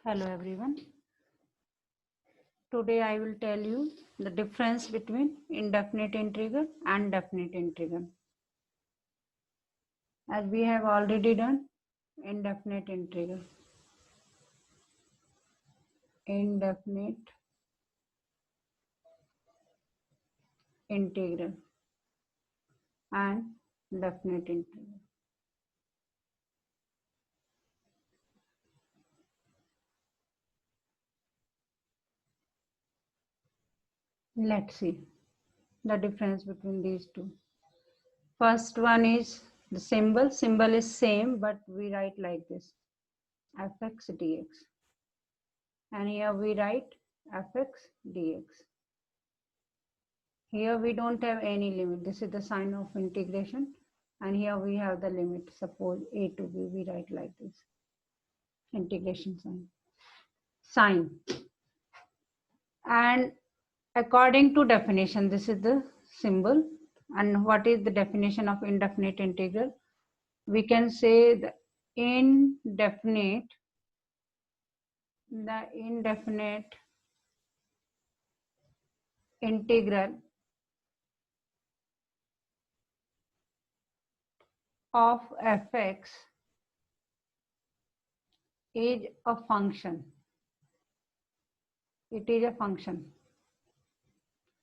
Hello everyone. Today I will tell you the difference between indefinite integral and definite integral. As we have already done indefinite integral. Indefinite integral and definite integral. Let's see the difference between these two. First one is the symbol. Symbol is same but we write like this, fx dx. And here we write fx dx. Here we don't have any limit. This is the sign of integration. And here we have the limit. Suppose a to b, we write like this. Integration sign. Sign. And according to definition, this is the symbol. And what is the definition of indefinite integral? We can say the indefinite integral of fx is a function. It is a function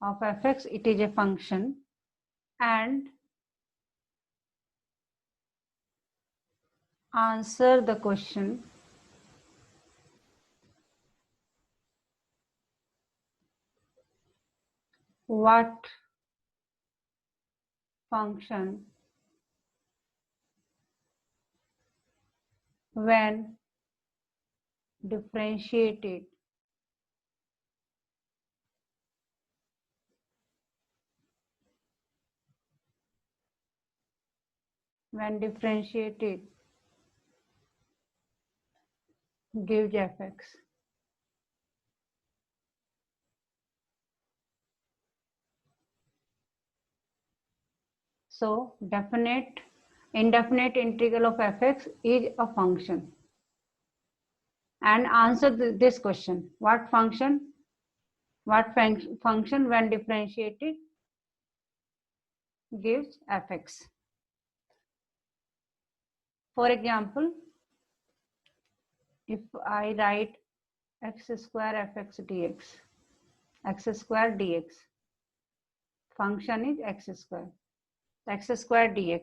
of fx. It is a function, and answer the question what function when differentiated gives fx. So indefinite integral of fx is a function. And answer this question, what function when differentiated gives fx. For example, if I write x square fx dx, x square dx, function is x square dx.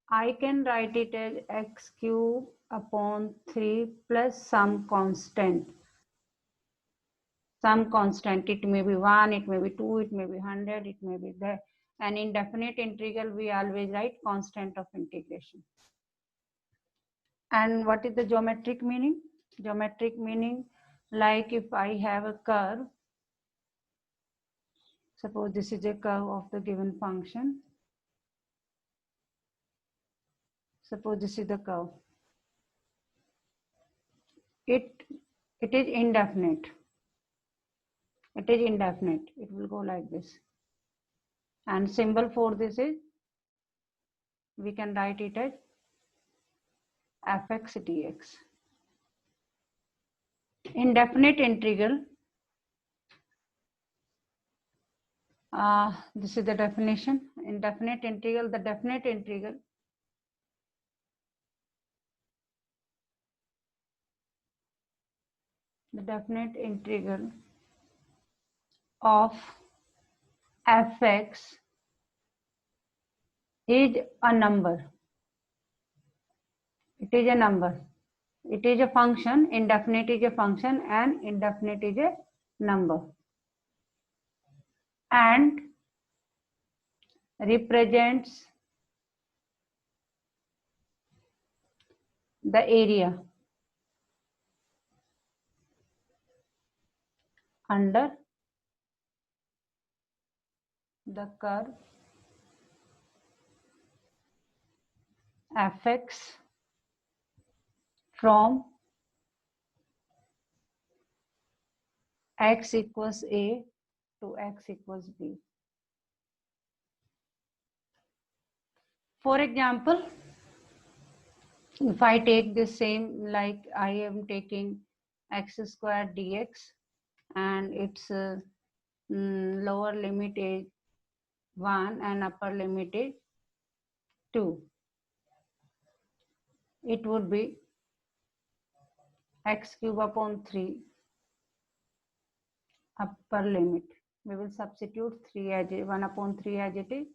I can write it as x cube upon 3 plus some constant. It may be 1, it may be 2, it may be 100, it may be there. And in definite integral, we always write constant of integration. And what is the geometric meaning? Geometric meaning, like if I have a curve, suppose this is a curve of the given function. Suppose this is the curve. It is indefinite. It is indefinite. It will go like this. And symbol for this is, we can write it as fx dx. Indefinite integral, this is the definition. Indefinite integral, the definite integral of fx is a number. It is a number. It is a function. Indefinite is a function and indefinite is a number. And represents the area under the curve fx from x equals a to x equals b. For example, If I take the same, like I am taking x square dx, and its lower limit is 1 and upper limit is 2, it would be x cube upon 3 upper limit. We will substitute 3 as 1 upon 3 as it is,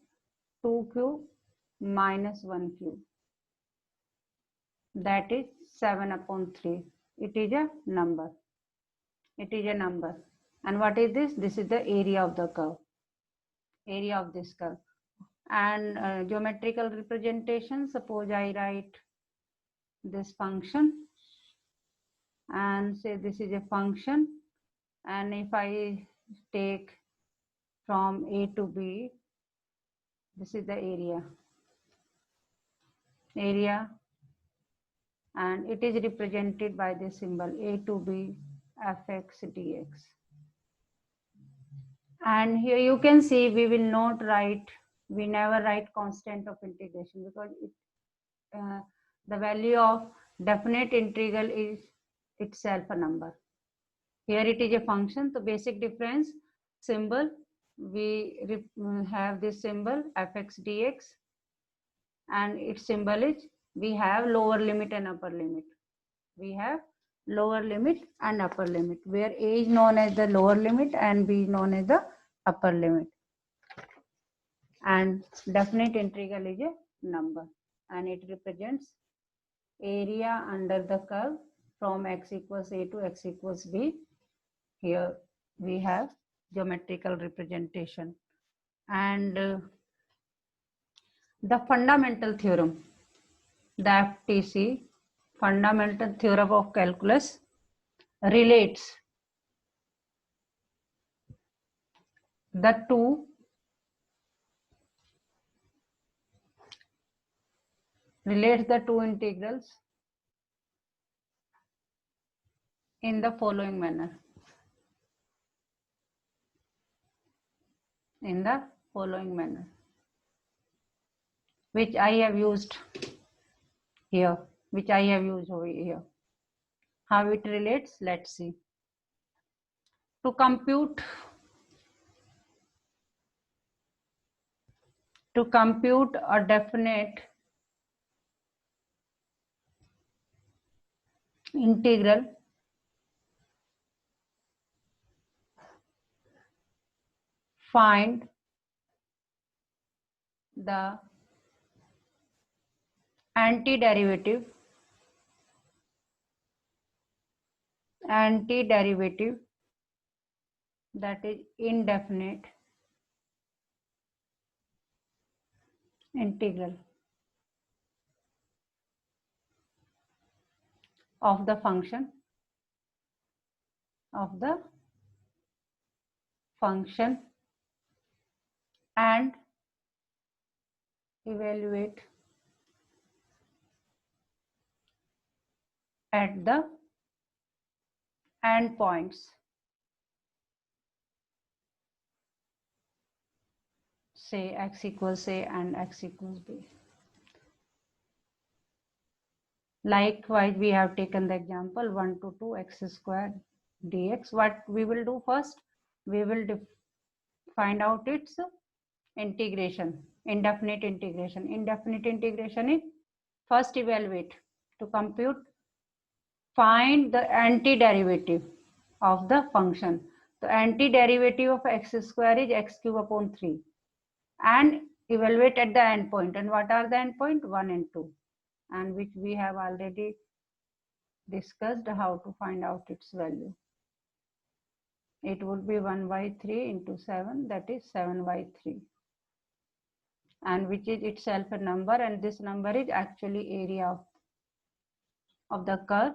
2 cube minus 1 cube, that is 7 upon 3. It is a number. It is a number. And what is this? This is the area of the curve. Area of this curve. And geometrical representation, suppose I write this function and say this is a function, and if I take from A to B, this is the area, and it is represented by this symbol A to B fx dx. And here you can see we never write constant of integration, because the value of definite integral is itself a number. Here it is a function. The basic difference symbol, we have this symbol fx dx, and its symbol is, we have lower limit and upper limit. We have lower limit and upper limit, where A is known as the lower limit and B is known as the upper limit. And definite integral is a number, and it represents area under the curve from x equals A to x equals B. Here we have geometrical representation. And the fundamental theorem, the FTC, fundamental theorem of calculus, relates the two integrals in the following manner. In the following manner, which I have used here, over here. How it relates, let's see. To compute a definite integral, find the antiderivative that is indefinite integral of the function and evaluate at the endpoints, say x equals A and x equals B. Likewise, we have taken the example 1 to 2 x square dx. What we will do first, we will find out its integration, indefinite integration. Indefinite integration is first evaluate, to compute, find the antiderivative of the function. The antiderivative of x square is x cube upon 3, and evaluate at the endpoint. And what are the endpoint? 1 and 2, and which we have already discussed how to find out its value. It would be 1 by 3 into 7, that is 7 by 3, and which is itself a number, and this number is actually area of the curve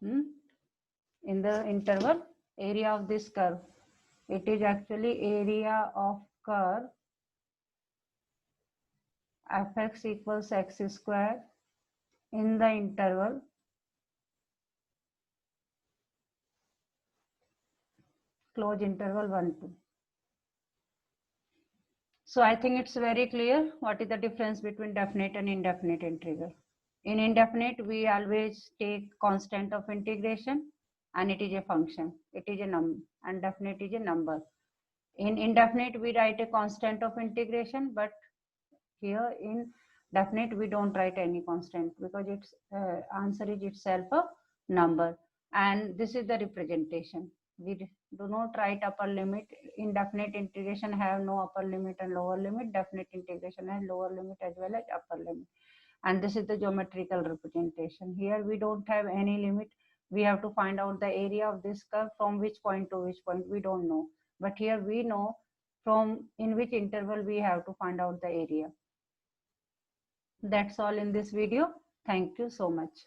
in the interval, area of this curve. It is actually area of curve fx equals x square in the interval close interval 1 2. So I think it's very clear what is the difference between definite and indefinite integral. In indefinite, we always take constant of integration and it is a function. It is a number, and definite is a number. In indefinite, we write a constant of integration, but here in definite, we don't write any constant because its answer is itself a number. And this is the representation. We do not write upper limit. Indefinite integration have no upper limit and lower limit. Definite integration has lower limit as well as upper limit. And this is the geometrical representation. Here we don't have any limit. We have to find out the area of this curve from which point to which point, we don't know. But here we know from in which interval we have to find out the area. That's all in this video. Thank you so much.